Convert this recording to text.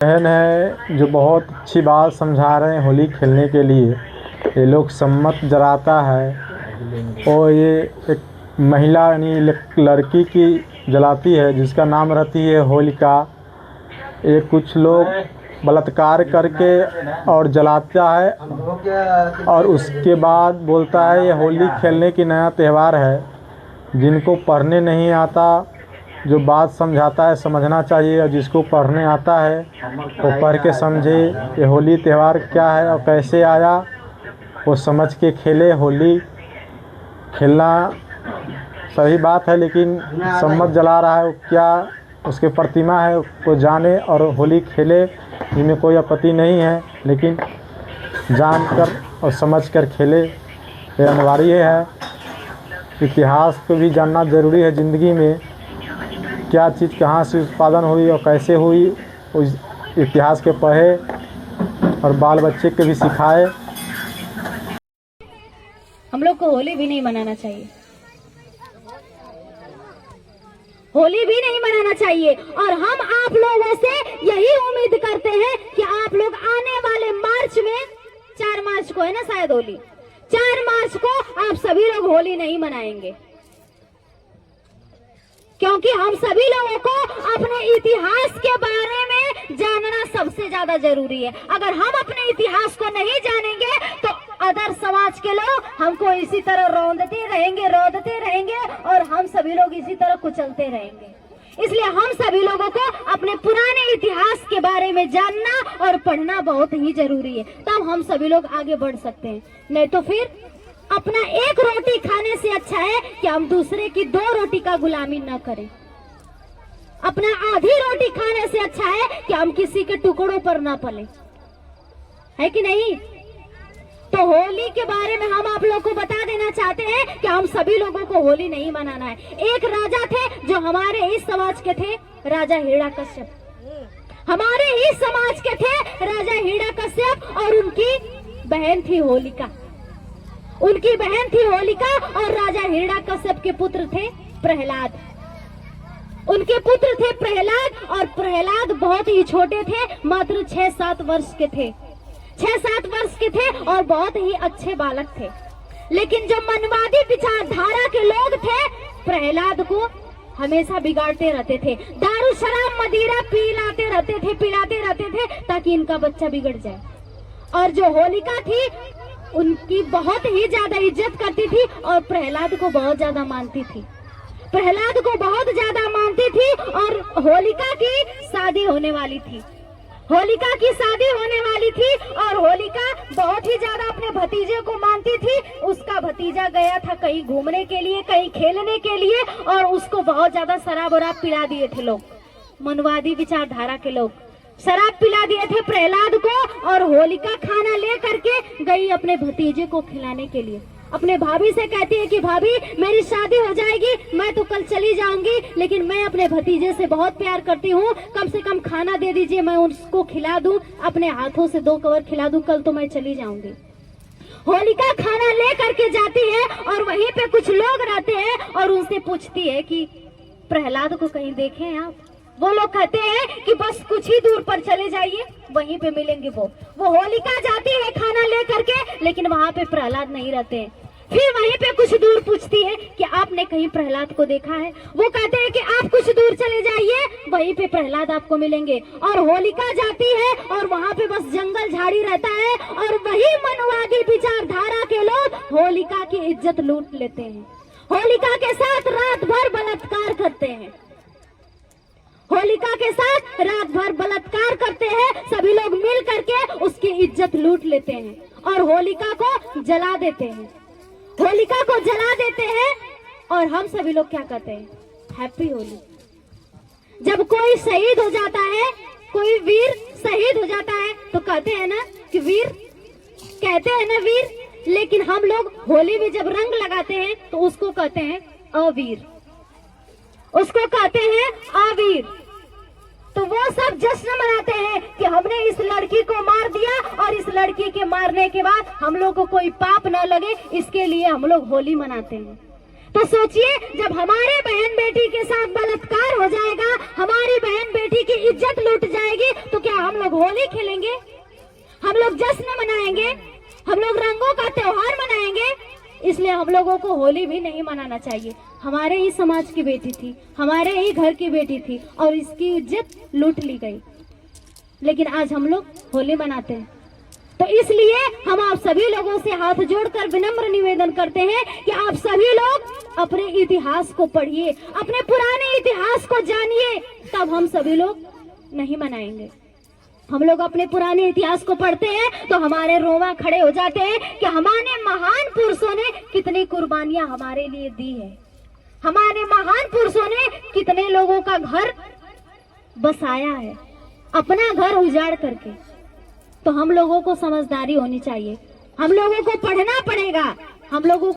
बहन है जो बहुत अच्छी बात समझा रहे हैं होली खेलने के लिए। ये लोग सम्मत जलाता है और ये एक महिला यानी लड़की की जलाती है जिसका नाम रहती है होलिका। ये कुछ लोग बलात्कार करके और जलाता है और उसके बाद बोलता है ये होली खेलने की नया त्यौहार है। जिनको पढ़ने नहीं आता जो बात समझाता है समझना चाहिए, और जिसको पढ़ने आता है वो पढ़ के समझे ये होली त्यौहार क्या है और कैसे आया, वो समझ के खेले। होली खेलना सही बात है, लेकिन सम्मत जला रहा है वो क्या उसके प्रतिमा है वो जाने और होली खेले, इनमें कोई आपत्ति नहीं है, लेकिन जानकर और समझकर खेले ये अनिवार्य है। इतिहास को भी जानना ज़रूरी है। ज़िंदगी में क्या चीज़ कहाँ से उत्पादन हुई और कैसे हुई, उस इतिहास के पढ़े और बाल बच्चे के भी सिखाए। हम लोग को होली भी नहीं मनाना चाहिए, होली भी नहीं मनाना चाहिए। और हम आप लोगों से यही उम्मीद करते हैं कि आप लोग आने वाले मार्च में 4 मार्च को है ना शायद होली, 4 मार्च को आप सभी लोग होली नहीं मनाएंगे, क्योंकि हम सभी लोगों को अपने इतिहास के बारे में जानना सबसे ज्यादा जरूरी है। अगर हम अपने इतिहास को नहीं जानेंगे तो अदर समाज के लोग हमको इसी तरह रोंदते रहेंगे और हम सभी लोग इसी तरह कुचलते रहेंगे। इसलिए हम सभी लोगों को अपने पुराने इतिहास के बारे में जानना और पढ़ना बहुत ही जरूरी है, तब हम सभी लोग आगे बढ़ सकते हैं। नहीं तो फिर अपना एक रोटी खाने से अच्छा है कि हम दूसरे की 2 रोटी का गुलामी न करें। अपना आधी रोटी खाने से अच्छा है कि हम किसी के टुकड़ों पर न पले, है कि नहीं। तो होली के बारे में हम आप लोग को बता देना चाहते हैं कि हम सभी लोगों को होली नहीं मनाना है। एक राजा थे जो हमारे इस समाज के थे, राजा हिरण्यकश्यप। हमारे ही समाज के थे राजा हिरण्यकश्यप और उनकी बहन थी होलिका। उनकी बहन थी होलिका और राजा हिरण्यकश्यप के पुत्र थे प्रहलाद। उनके पुत्र थे प्रहलाद और प्रहलाद बहुत ही छोटे थे, मात्र 6-7 वर्ष के थे। 6-7 वर्ष के थे और बहुत ही अच्छे बालक थे। लेकिन जो मनवादी विचारधारा के लोग थे प्रहलाद को हमेशा बिगाड़ते रहते थे, दारू शराब मदिरा पिलाते रहते थे ताकि इनका बच्चा बिगड़ जाए। और जो होलिका थी उनकी बहुत ही ज्यादा इज्जत करती थी और प्रहलाद को बहुत ज्यादा मानती थी। प्रहलाद को बहुत ज्यादा मानती थी और होलिका की शादी होने वाली थी। होलिका की शादी होने वाली थी और होलिका बहुत ही ज्यादा अपने भतीजे को मानती थी। उसका भतीजा गया था कहीं घूमने के लिए, कहीं खेलने के लिए, और उसको बहुत ज्यादा शराब वराब पिला दिए थे लोग, मनवादी विचारधारा के लोग शराब पिला दिए थे प्रहलाद को। और होलिका खाना ले करके गई अपने भतीजे को खिलाने के लिए। अपने भाभी से कहती है कि भाभी मेरी शादी हो जाएगी, मैं तो कल चली जाऊंगी, लेकिन मैं अपने भतीजे से बहुत प्यार करती हूँ, कम से कम खाना दे दीजिए, मैं उसको खिला दूं, अपने हाथों से 2 कवर खिला दूं, कल तो मैं चली जाऊंगी। होलिका खाना ले करके जाती है और वहीं पे कुछ लोग रहते हैं और उनसे पूछती है कि प्रहलाद को कहीं देखे हैं आप। वो लोग कहते हैं कि बस कुछ ही दूर पर चले जाइए, वहीं पे मिलेंगे। वो होलिका जाती है खाना ले करके, लेकिन वहाँ पे प्रहलाद नहीं रहते हैं। फिर वहीं पे कुछ दूर पूछती है कि आपने कहीं प्रहलाद को देखा है। वो कहते हैं कि आप कुछ दूर चले जाइए, वहीं पे प्रहलाद आपको मिलेंगे। और होलिका जाती है और वहाँ पे बस जंगल झाड़ी रहता है और वही मनवादी विचारधारा के लोग होलिका की इज्जत लूट लेते हैं, होलिका के साथ रात भर बलात्कार करते हैं, होलिका के साथ रात भर बलात्कार करते हैं। सभी लोग मिल करके उसकी इज्जत लूट लेते हैं और होलिका को जला देते हैं, होलिका को जला देते हैं। और हम सभी लोग क्या कहते हैं, हैप्पी होली। जब कोई शहीद हो जाता है, कोई वीर शहीद हो जाता है तो कहते हैं ना कि वीर, कहते हैं ना वीर, लेकिन हम लोग होली में जब रंग लगाते हैं तो उसको कहते हैं अवीर, उसको कहते हैं अवीर। तो वो सब जश्न मनाते हैं कि हमने इस लड़की को मार दिया और इस लड़की के मारने के बाद हम लोग को कोई पाप न लगे, इसके लिए हम लोग होली मनाते हैं। तो सोचिए, जब हमारे बहन बेटी के साथ बलात्कार हो जाएगा, हमारी बहन बेटी की इज्जत लूट जाएगी, तो क्या हम लोग होली खेलेंगे? हम लोग जश्न मनाएंगे? हम लोग रंगों का त्योहार मनाएंगे? इसलिए हम लोगों को होली भी नहीं मनाना चाहिए। हमारे ही समाज की बेटी थी, हमारे ही घर की बेटी थी, और इसकी इज्जत लूट ली गई, लेकिन आज हम लोग होली मनाते हैं। तो इसलिए हम आप सभी लोगों से हाथ जोड़कर विनम्र निवेदन करते हैं कि आप सभी लोग अपने इतिहास को पढ़िए, अपने पुराने इतिहास को जानिए, तब हम सभी लोग नहीं मनाएंगे। हम लोग अपने पुराने इतिहास को पढ़ते हैं तो हमारे रोंवा खड़े हो जाते हैं कि हमारे महान पुरुषों ने कितनी कुर्बानियां हमारे लिए दी है, हमारे महान पुरुषों ने कितने लोगों का घर बसाया है, अपना घर उजाड़ करके। तो हम लोगों को समझदारी होनी चाहिए, हम लोगों को पढ़ना पड़ेगा, हम लोगों